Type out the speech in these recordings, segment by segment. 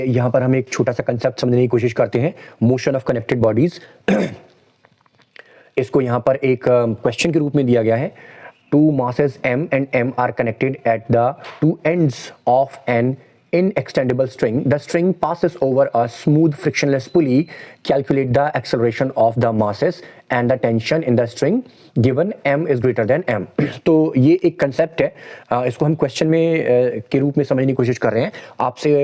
यहाँ पर हम एक छोटा सा कंसेप्ट समझने की कोशिश करते हैं, मोशन ऑफ कनेक्टेड बॉडीज। इसको यहाँ पर एक क्वेश्चन के रूप में दिया गया है। Two masses m and m are connected at the two ends of an inextendable string. The string passes over a smooth frictionless pulley. Calculate the acceleration of the masses and the tension in the string given m is greater than m. तो ये एक concept है, इसको हम question में के रूप में समझने की कोशिश कर रहे हैं। आपसे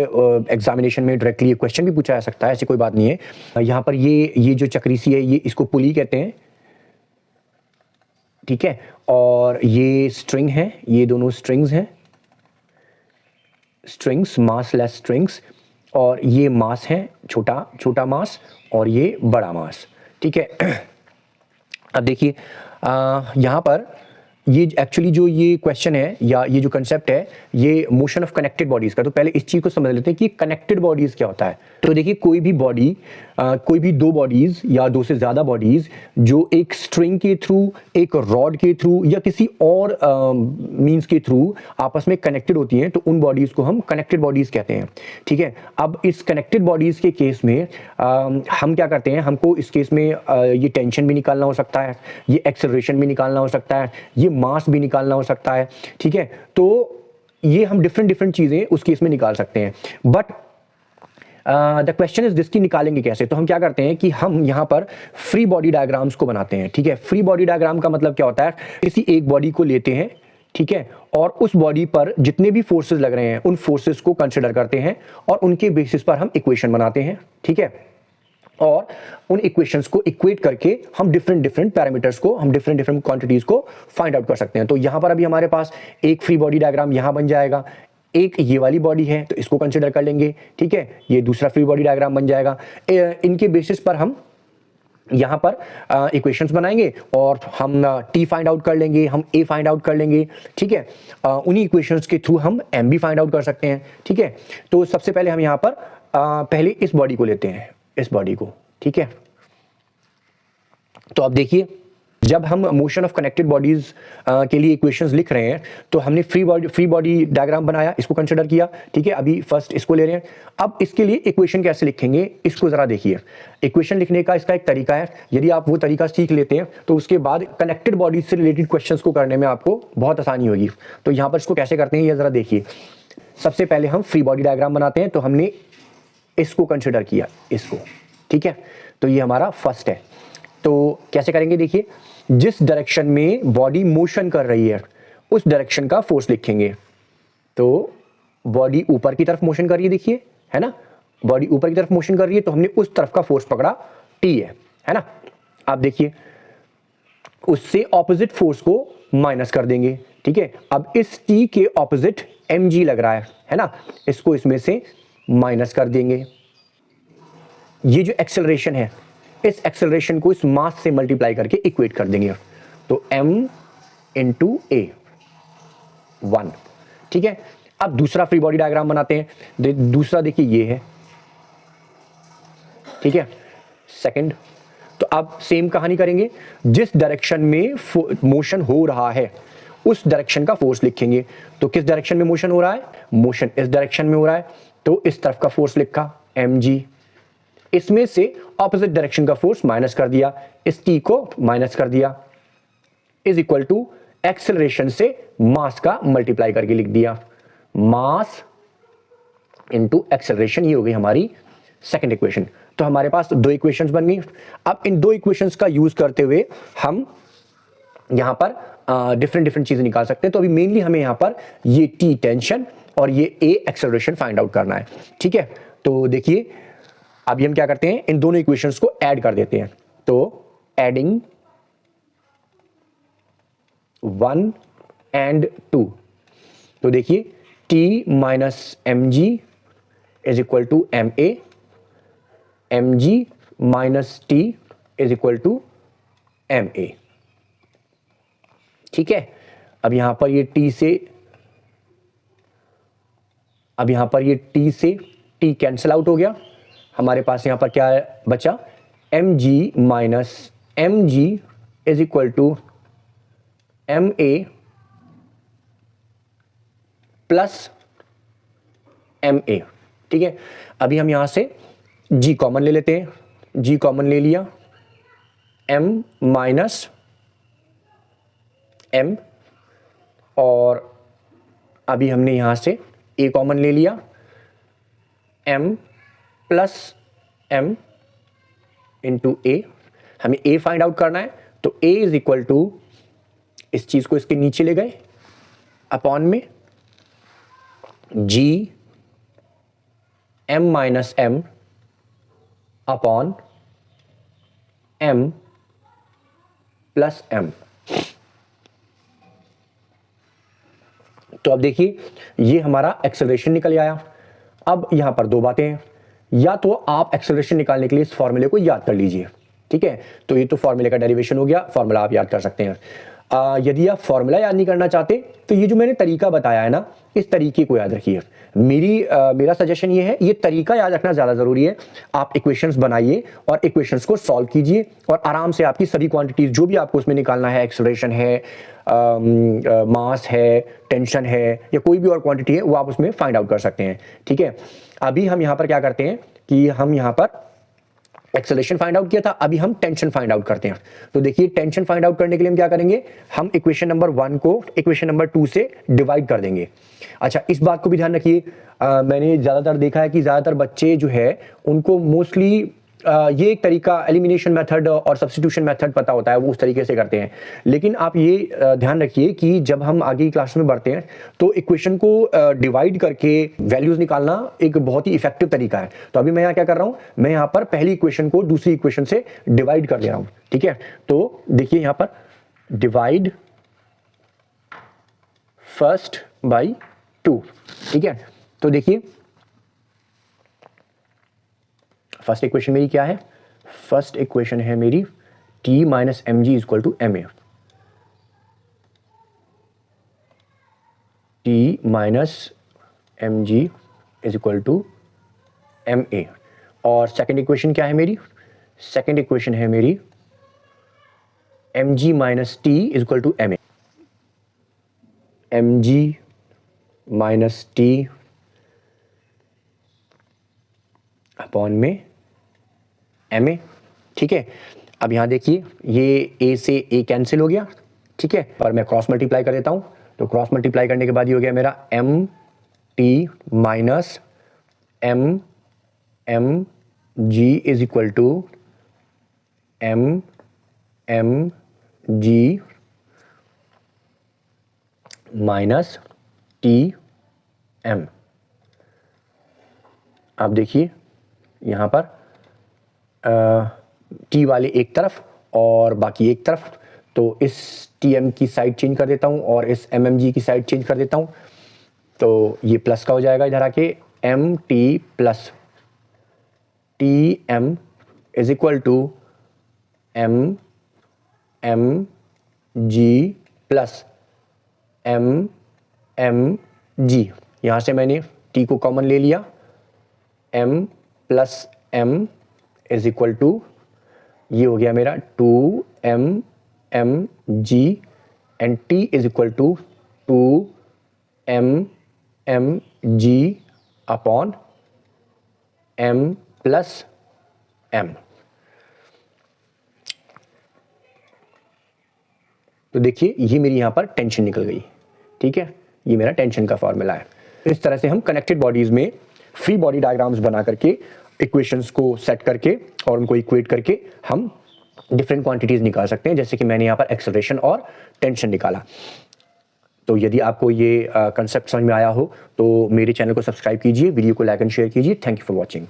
एग्जामिनेशन में डायरेक्टली ये क्वेश्चन भी पूछा जा सकता है, ऐसी कोई बात नहीं है। यहाँ पर ये जो चक्री सी है, ये इसको पुली कहते हैं, ठीक है। और ये स्ट्रिंग है, ये दोनों स्ट्रिंग्स हैं, स्ट्रिंग्स, मास लेस स्ट्रिंग्स। और ये मास है, छोटा छोटा मास, और ये बड़ा मास, ठीक है। अब देखिए यहाँ पर ये एक्चुअली जो ये क्वेश्चन है या ये जो कंसेप्ट है, ये मोशन ऑफ कनेक्टेड बॉडीज का। तो पहले इस चीज को समझ लेते हैं कि कनेक्टेड बॉडीज क्या होता है। तो देखिए कोई भी बॉडी, कोई भी दो बॉडीज या दो से ज्यादा बॉडीज जो एक स्ट्रिंग के थ्रू, एक रॉड के थ्रू या किसी और मींस के थ्रू आपस में कनेक्टेड होती हैं, तो उन बॉडीज को हम कनेक्टेड बॉडीज कहते हैं, ठीक है। अब इस कनेक्टेड बॉडीज के केस में हम क्या करते हैं, हमको इस केस में ये टेंशन भी निकालना हो सकता है, ये एक्सेलरेशन भी निकालना हो सकता है, ये मास भी निकालना हो सकता है, ठीक है। तो ये हम डिफरेंट चीजें उस केस में निकाल सकते हैं। But the question is this, की निकालेंगे कैसे। तो हम क्या करते हैं कि हम यहाँ पर फ्री बॉडी डायग्राम्स को बनाते हैं, ठीक है। फ्री बॉडी डायग्राम का मतलब क्या होता है, किसी एक बॉडी को लेते हैं, ठीक है, और उस बॉडी पर जितने भी फोर्सेस लग रहे हैं उन फोर्सेस को कंसिडर करते हैं और उनके बेसिस पर हम इक्वेशन बनाते हैं, ठीक है। और उन इक्वेशंस को इक्वेट करके हम डिफरेंट पैरामीटर्स को, हम डिफरेंट क्वांटिटीज को फाइंड आउट कर सकते हैं। तो यहां पर अभी हमारे पास एक फ्री बॉडी डायग्राम यहां बन जाएगा, एक ये वाली बॉडी है तो इसको कंसिडर कर लेंगे, ठीक है। ये दूसरा फ्री बॉडी डायग्राम बन जाएगा। इनके बेसिस पर हम यहां पर इक्वेशंस बनाएंगे और हम t फाइंड आउट कर लेंगे, हम a फाइंड आउट कर लेंगे, ठीक है। उन्हीं इक्वेशंस के थ्रू हम m भी फाइंड आउट कर सकते हैं, ठीक है। तो सबसे पहले हम यहां पर पहले इस बॉडी को लेते हैं, इस बॉडी को, ठीक है। तो अब देखिए, जब हम मोशन ऑफ कनेक्टेड बॉडीज के लिए इक्वेशंस लिख रहे हैं तो हमने फ्री बॉडी डायग्राम बनाया, इसको कंसीडर किया, ठीक है। अभी फर्स्ट इसको ले रहे हैं। अब इसके लिए इक्वेशन कैसे लिखेंगे, इसको जरा देखिए। इक्वेशन लिखने का इसका एक तरीका है, यदि आप वो तरीका सीख लेते हैं तो उसके बाद कनेक्टेड बॉडीज से रिलेटेड क्वेश्चंस को करने में आपको बहुत आसानी होगी। तो यहां पर इसको कैसे करते हैं ये जरा देखिए। सबसे पहले हम फ्री बॉडी डायग्राम बनाते हैं, तो हमने इसको कंसिडर किया, इसको, ठीक है। तो ये हमारा फर्स्ट है। तो कैसे करेंगे, देखिए, जिस डायरेक्शन में बॉडी मोशन कर रही है उस डायरेक्शन का फोर्स लिखेंगे। तो बॉडी ऊपर की तरफ मोशन कर रही है, देखिए, है ना, बॉडी ऊपर की तरफ मोशन कर रही है, तो हमने उस तरफ का फोर्स पकड़ा, टी है ना। आप देखिए, उससे ऑपोजिट फोर्स को माइनस कर देंगे, ठीक है। अब इस टी के ऑपोजिट mg लग रहा है ना, इसको इसमें से माइनस कर देंगे। ये जो एक्सेलरेशन है, इस एक्सेलरेशन को इस मास से मल्टीप्लाई करके इक्वेट कर देंगे। तो m इंटू a 1, ठीक है। अब दूसरा फ्री बॉडी डायग्राम बनाते हैं। दूसरा देखिए ये है, ठीक है, सेकंड। तो अब सेम कहानी करेंगे, जिस डायरेक्शन में मोशन हो रहा है उस डायरेक्शन का फोर्स लिखेंगे। तो किस डायरेक्शन में मोशन हो रहा है, मोशन इस डायरेक्शन में हो रहा है, तो इस तरफ का फोर्स लिखा mg, इसमें से ऑपोजिट डायरेक्शन का फोर्स माइनस कर दिया, इस t को माइनस कर दिया, इज इक्वल टू एक्सेलरेशन से मास का मल्टीप्लाई करके लिख दिया, मास इनटू एक्सेलरेशन। ये हो गई हमारी सेकंड इक्वेशन। तो हमारे पास दो इक्वेशंस बन गई। अब इन दो इक्वेशंस का यूज करते हुए हम यहां पर डिफरेंट चीजें निकाल सकते हैं। तो अभी मेनली हमें यहां पर ये t टेंशन और ये a एक्सेलरेशन फाइंड आउट करना है, ठीक है। तो देखिए, अभी हम क्या करते हैं, इन दोनों इक्वेशंस को ऐड कर देते हैं। तो एडिंग 1 एंड 2, तो देखिए t minus mg is equal to ma, mg minus t is equal to ma, ठीक है। अब यहां पर ये t से t कैंसिल आउट हो गया। हमारे पास यहां पर क्या बचा, mg minus mg is equal to ma plus ma, ठीक है, अभी हम यहां से g कॉमन ले लेते हैं, g कॉमन ले लिया, m माइनस m, और अभी हमने यहां से a कॉमन ले लिया, m plus m into a। हमें a फाइंड आउट करना है, तो a इज इक्वल टू, इस चीज को इसके नीचे ले गए, अपॉन में g m minus m upon m plus m। तो अब देखिए ये हमारा एक्सेलरेशन निकल आया। अब यहां पर दो बातें हैं, या तो आप एक्सेलरेशन निकालने के लिए इस फॉर्मूले को याद कर लीजिए, ठीक है, तो ये तो फॉर्मूले का डेरिवेशन हो गया, फॉर्मूला आप याद कर सकते हैं। यदि आप फॉर्मूला याद नहीं करना चाहते तो ये जो मैंने तरीका बताया है ना, इस तरीके को याद रखिए। मेरा सजेशन ये है, ये तरीका याद रखना ज़्यादा ज़रूरी है। आप इक्वेशंस बनाइए और इक्वेशंस को सॉल्व कीजिए, और आराम से आपकी सभी क्वांटिटीज़ जो भी आपको उसमें निकालना है, एक्सेलरेशन है, मास है, टेंशन है, या कोई भी और क्वांटिटी है, वो आप उसमें फाइंड आउट कर सकते हैं, ठीक है। अभी हम यहाँ पर क्या करते हैं कि हम यहाँ पर एक्सेलरेशन फाइंड आउट किया था, अभी हम टेंशन फाइंड आउट करते हैं। तो देखिए टेंशन फाइंड आउट करने के लिए हम क्या करेंगे, हम इक्वेशन नंबर 1 को इक्वेशन नंबर 2 से डिवाइड कर देंगे। अच्छा, इस बात को भी ध्यान रखिए, मैंने ज़्यादातर देखा है कि ज़्यादातर बच्चे जो है उनको मोस्टली ये एक तरीका एलिमिनेशन मेथड और सब्स्टिट्यूशन मेथड पता होता है, वो उस तरीके से करते हैं। लेकिन आप ये ध्यान रखिए कि जब हम आगे की क्लास में बढ़ते हैं तो इक्वेशन को डिवाइड करके वैल्यूज निकालना एक बहुत ही इफेक्टिव तरीका है। तो अभी मैं यहाँ क्या कर रहा हूँ, मैं यहाँ पर पहली इक्वेशन को दूसरी इक्वेशन से डिवाइड कर दे रहा हूँ, ठीक है। तो देखिए यहाँ पर डिवाइड फर्स्ट बाई 2, ठीक है। तो देखिए फर्स्ट इक्वेशन मेरी क्या है, फर्स्ट इक्वेशन है मेरी t minus M G equal to M A, T minus M G is equal to M A. और सेकेंड इक्वेशन क्या है मेरी, सेकेंड इक्वेशन है मेरी M G minus T is equal to M A, M G minus T upon में M A, ठीक है। अब यहाँ देखिए ये ए से ए कैंसिल हो गया, ठीक है, और मैं क्रॉस मल्टीप्लाई कर देता हूँ। तो क्रॉस मल्टीप्लाई करने के बाद ये हो गया मेरा M T minus M M G is equal to M M G minus T M. अब देखिए यहाँ पर टी वाले एक तरफ और बाकी एक तरफ, तो इस टी एम की साइड चेंज कर देता हूँ और इस एम एम जी की साइड चेंज कर देता हूँ। तो ये प्लस का हो जाएगा इधर आके, M T plus T M is equal to M M G plus M M G. यहाँ से मैंने टी को कॉमन ले लिया, M plus M is equal to, ये हो गया मेरा 2m M G and t is equal to 2m M G upon m plus m। तो देखिए ये मेरी यहाँ पर टेंशन निकल गई, ठीक है, ये मेरा टेंशन का फॉर्मूला है। इस तरह से हम कनेक्टेड बॉडीज में फ्री बॉडी डायग्राम्स बना करके इक्वेशंस को सेट करके और उनको इक्वेट करके हम डिफरेंट क्वांटिटीज निकाल सकते हैं, जैसे कि मैंने यहाँ पर एक्सेलरेशन और टेंशन निकाला। तो यदि आपको ये कंसेप्ट समझ में आया हो तो मेरे चैनल को सब्सक्राइब कीजिए, वीडियो को लाइक एंड शेयर कीजिए। Thank you for watching.